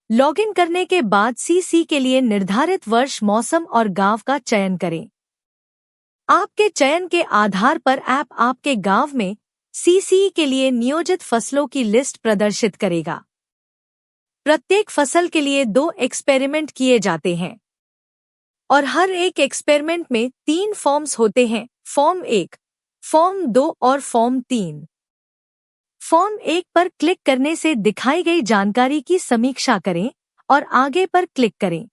Login करने के बाद सीसी के लिए निर्धारित वर्ष, मौसम और गांव का चयन करें। आपके चयन के आधार पर ऐप आपके गांव में सीसी के लिए नियोजित फसलों की लिस्ट प्रदर्शित करेगा। प्रत्येक फसल के लिए 2 एक्सपेरिमेंट किए जाते हैं और हर एक एक्सपेरिमेंट में 3 फॉर्म्स होते हैं, फॉर्म 1, फॉर्म 2 और फॉर्म 3। फॉर्म 1 पर क्लिक करने से दिखाई गई जानकारी की समीक्षा करें और आगे पर क्लिक करें।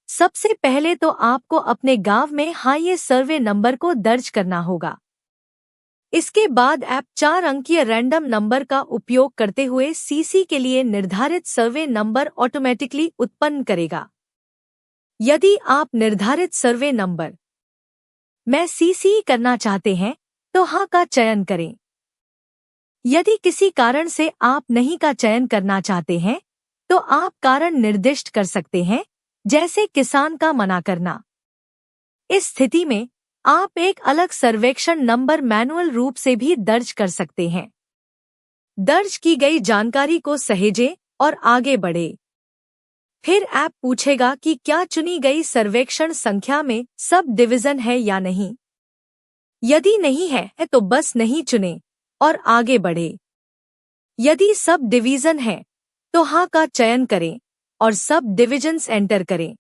सबसे पहले तो आपको अपने गांव में हाईएस्ट सर्वे नंबर को दर्ज करना होगा। इसके बाद ऐप 4 अंकीय रैंडम नंबर का उपयोग करते हुए सीसी के लिए निर्धारित सर्वे नंबर ऑटोमेटिकली उत्पन्न करेगा। यदि आप निर्धारित सर्वे नंबर में सीसी करना चाहते हैं तो हाँ का चयन करें। यदि किसी कारण से आप नहीं का चयन करना चाहते हैं तो आप कारण निर्दिष्ट कर सकते हैं, जैसे किसान का मना करना। इस स्थिति में आप एक अलग सर्वेक्षण नंबर मैनुअल रूप से भी दर्ज कर सकते हैं। दर्ज की गई जानकारी को सहेजें और आगे बढ़े। फिर ऐप पूछेगा कि क्या चुनी गई सर्वेक्षण संख्या में सब डिवीजन है या नहीं। यदि नहीं है तो बस नहीं चुनें और आगे बढ़े। यदि सब डिवीजन है तो हाँ का चयन करें और सब डिविजन्स एंटर करें।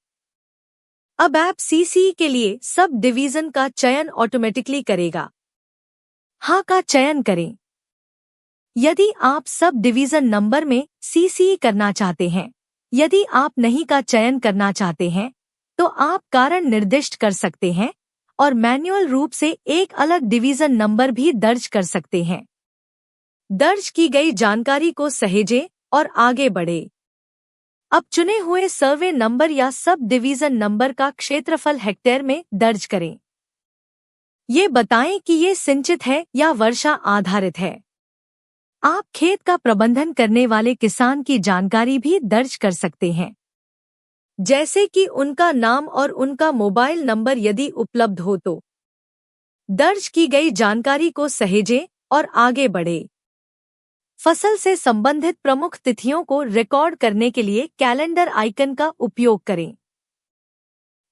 अब ऐप सीसी के लिए सब डिवीजन का चयन ऑटोमेटिकली करेगा। हाँ का चयन करें। यदि आप सब डिवीजन नंबर में सीसी करना चाहते हैं, यदि आप नहीं का चयन करना चाहते हैं तो आप कारण निर्दिष्ट कर सकते हैं और मैन्युअल रूप से एक अलग डिवीजन नंबर भी दर्ज कर सकते हैं। दर्ज की गई जानकारी को सहेजें और आगे बढ़े। अब चुने हुए सर्वे नंबर या सब डिवीजन नंबर का क्षेत्रफल हेक्टेयर में दर्ज करें। ये बताएं कि ये सिंचित है या वर्षा आधारित है। आप खेत का प्रबंधन करने वाले किसान की जानकारी भी दर्ज कर सकते हैं, जैसे कि उनका नाम और उनका मोबाइल नंबर यदि उपलब्ध हो तो। दर्ज की गई जानकारी को सहेजें और आगे बढ़े। फसल से संबंधित प्रमुख तिथियों को रिकॉर्ड करने के लिए कैलेंडर आइकन का उपयोग करें।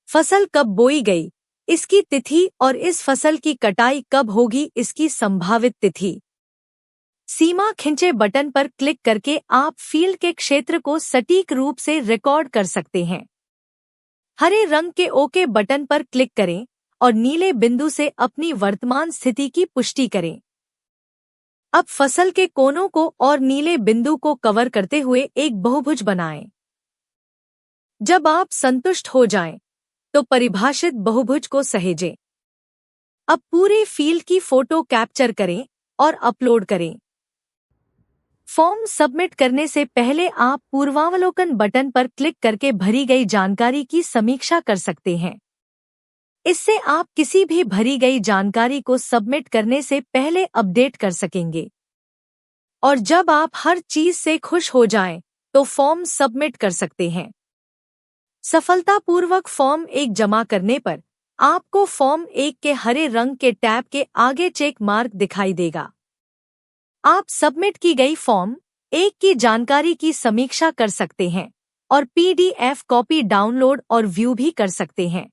फसल कब बोई गई, इसकी तिथि और इस फसल की कटाई कब होगी, इसकी संभावित तिथि। सीमा खींचे बटन पर क्लिक करके आप फील्ड के क्षेत्र को सटीक रूप से रिकॉर्ड कर सकते हैं। हरे रंग के ओके बटन पर क्लिक करें और नीले बिंदु से अपनी वर्तमान स्थिति की पुष्टि करें। अब फसल के कोनों को और नीले बिंदु को कवर करते हुए एक बहुभुज बनाएं। जब आप संतुष्ट हो जाएं, तो परिभाषित बहुभुज को सहेजें। अब पूरे फील्ड की फोटो कैप्चर करें और अपलोड करें। फॉर्म सबमिट करने से पहले आप पूर्वावलोकन बटन पर क्लिक करके भरी गई जानकारी की समीक्षा कर सकते हैं। इससे आप किसी भी भरी गई जानकारी को सबमिट करने से पहले अपडेट कर सकेंगे। और जब आप हर चीज से खुश हो जाएं, तो फॉर्म सबमिट कर सकते हैं। सफलतापूर्वक फॉर्म 1 जमा करने पर आपको फॉर्म 1 के हरे रंग के टैब के आगे चेक मार्क दिखाई देगा। आप सबमिट की गई फॉर्म 1 की जानकारी की समीक्षा कर सकते हैं और PDF कॉपी डाउनलोड और व्यू भी कर सकते हैं।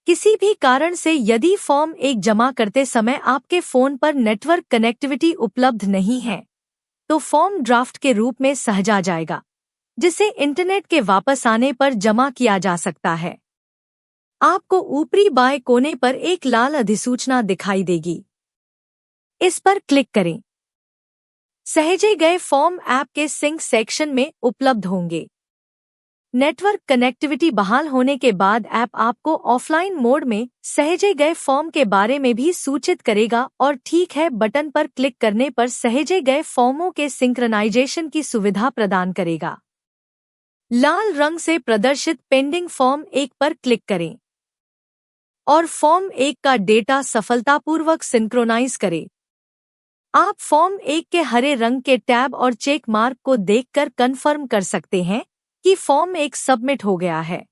किसी भी कारण से यदि फॉर्म 1 जमा करते समय आपके फोन पर नेटवर्क कनेक्टिविटी उपलब्ध नहीं है, तो फॉर्म ड्राफ्ट के रूप में सहेजा जाएगा, जिसे इंटरनेट के वापस आने पर जमा किया जा सकता है। आपको ऊपरी बाएं कोने पर एक लाल अधिसूचना दिखाई देगी। इस पर क्लिक करें। सहेजे गए फॉर्म ऐप के सिंक सेक्शन में उपलब्ध होंगे। नेटवर्क कनेक्टिविटी बहाल होने के बाद ऐप आपको ऑफलाइन मोड में सहेजे गए फॉर्म के बारे में भी सूचित करेगा और ठीक है बटन पर क्लिक करने पर सहेजे गए फॉर्मों के सिंक्रनाइजेशन की सुविधा प्रदान करेगा। लाल रंग से प्रदर्शित पेंडिंग फॉर्म 1 पर क्लिक करें और फॉर्म 1 का डेटा सफलतापूर्वक सिंक्रोनाइज करें। आप फॉर्म 1 के हरे रंग के टैब और चेक मार्क को देखकर कंफर्म कर सकते हैं कि फॉर्म 1 सबमिट हो गया है।